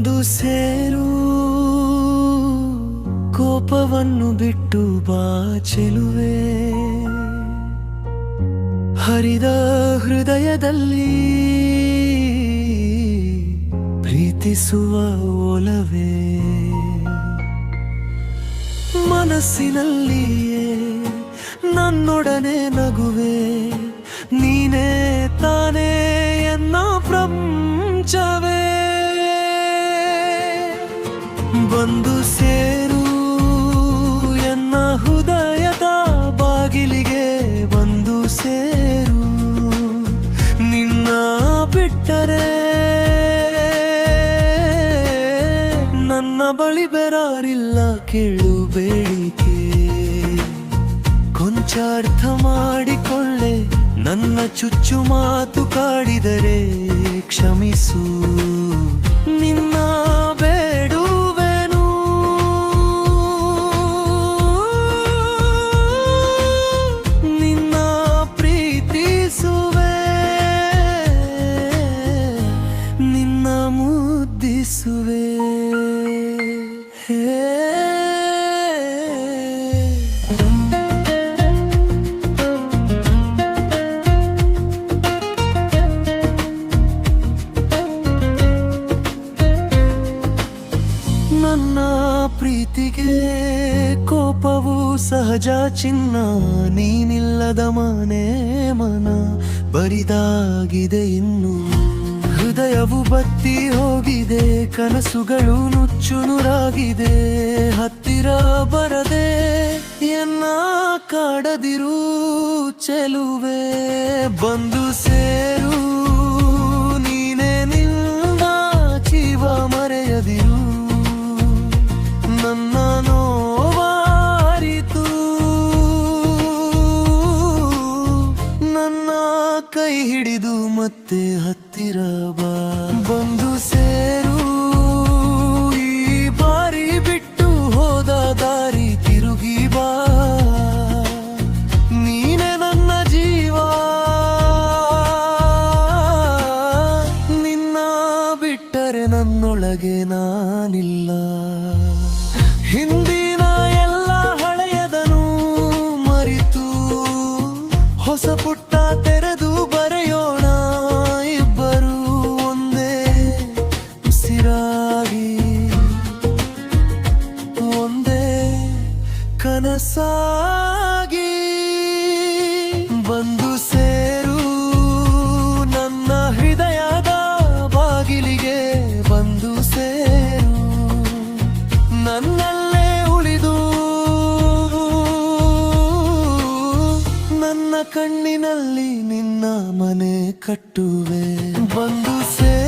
ಬಂದು ಸೇರು ಕೋಪವನ್ನು ಬಿಟ್ಟು ಬಾ ಚೆಲುವೆ, ಹರಿದ ಹೃದಯದಲ್ಲಿ ಪ್ರೀತಿಸುವ ಒಲವೇ, ಮನಸ್ಸಿನಲ್ಲಿಯೇ ನನ್ನೊಡನೆ ನಗುವೆ, ನೀನೇ ತಾನೇ ಎನ್ನ ಪ್ರಪಂಚವೇ. ಬಂದು ಸೇರು ಎನ್ನ ಹೃದಯದ ಬಾಗಿಲಿಗೆ, ಬಂದು ಸೇರು, ನಿನ್ನ ಬಿಟ್ಟರೆ ನನ್ನ ಬಳಿ ಬೇರಾರಿಲ್ಲ, ಕೇಳು ಬೇಡಿಕೆ ಕೊಂಚ ಅರ್ಥ ಮಾಡಿಕೊಳ್ಳೆ, ನನ್ನ ಚುಚ್ಚು ಮಾತು ಕಾಡಿದರೆ ಕ್ಷಮಿಸು, ನಿನ್ನ ಬೇಡುವೆನು, ನಿನ್ನ ಪ್ರೀತಿಸುವೆ, ನಿನ್ನ ಮುದ್ದಿಸುವೆ. ನನ್ನ ಪ್ರೀತಿಗೆ ಕೋಪವು ಸಹಜ ಚಿನ್ನ, ನೀನಿಲ್ಲದ ಮನೆ ಮನ ಬರಿದಾಗಿದೆ ಇನ್ನು, ಹೃದಯವು ಬತ್ತಿ ಹೋಗಿದೆ, ಕನಸುಗಳು ನುಚ್ಚು ನೂರಾಗಿದೆ, ಹತ್ತಿರ ಬರದೆ ಎನ್ನ ಕಾಡದಿರು ಚೆಲುವೆ. ಬಂದು ಸೇರು ನೀನೇ, ನಿನ್ನ ಜೀವ ಮರೆಯದಿರು, ನನ್ನ ನೋವಾರಿತು, ನನ್ನ ಕೈ ಹಿಡಿದು ಮತ್ತೆ ಹತ್ತಿರ ಬಾ. ಬಂದು ಸೇರು ಈ ಬಾರಿ ಬಿಟ್ಟು ಹೋದ ದಾರಿ ತಿರುಗಿ ಬಾ, ನೀನೆ ನನ್ನ ಜೀವ, ನಿನ್ನ ಬಿಟ್ಟರೆ ನನ್ನೊಳಗೆ ನಾನಿಲ್ಲ. ಹಿಂದಿನ ಎಲ್ಲ ಹಳೆಯದನು ಮರಿತು, ಹೊಸ ಪುಟ್ಟ ತೆರೆದು ಬರೆಯೋಣ ಇಬ್ಬರು ಒಂದೇ ಉಸಿರಾಗಿ, ಒಂದೇ ಕನಸಾಗಿ. ಬಂದು ಸೇರು ನನ್ನ ಹೃದಯದ ಬಾಗಿಲಿಗೆ, ಬಂದು ಸೇರು, ನನ್ನಲ್ಲೇ ಉಳಿದು ನನ್ನ ಕಣ್ಣಿನಲ್ಲಿ ನಿನ್ನ ಮನೆ ಕಟ್ಟುವೆ. ಬಂದು ಸೇರು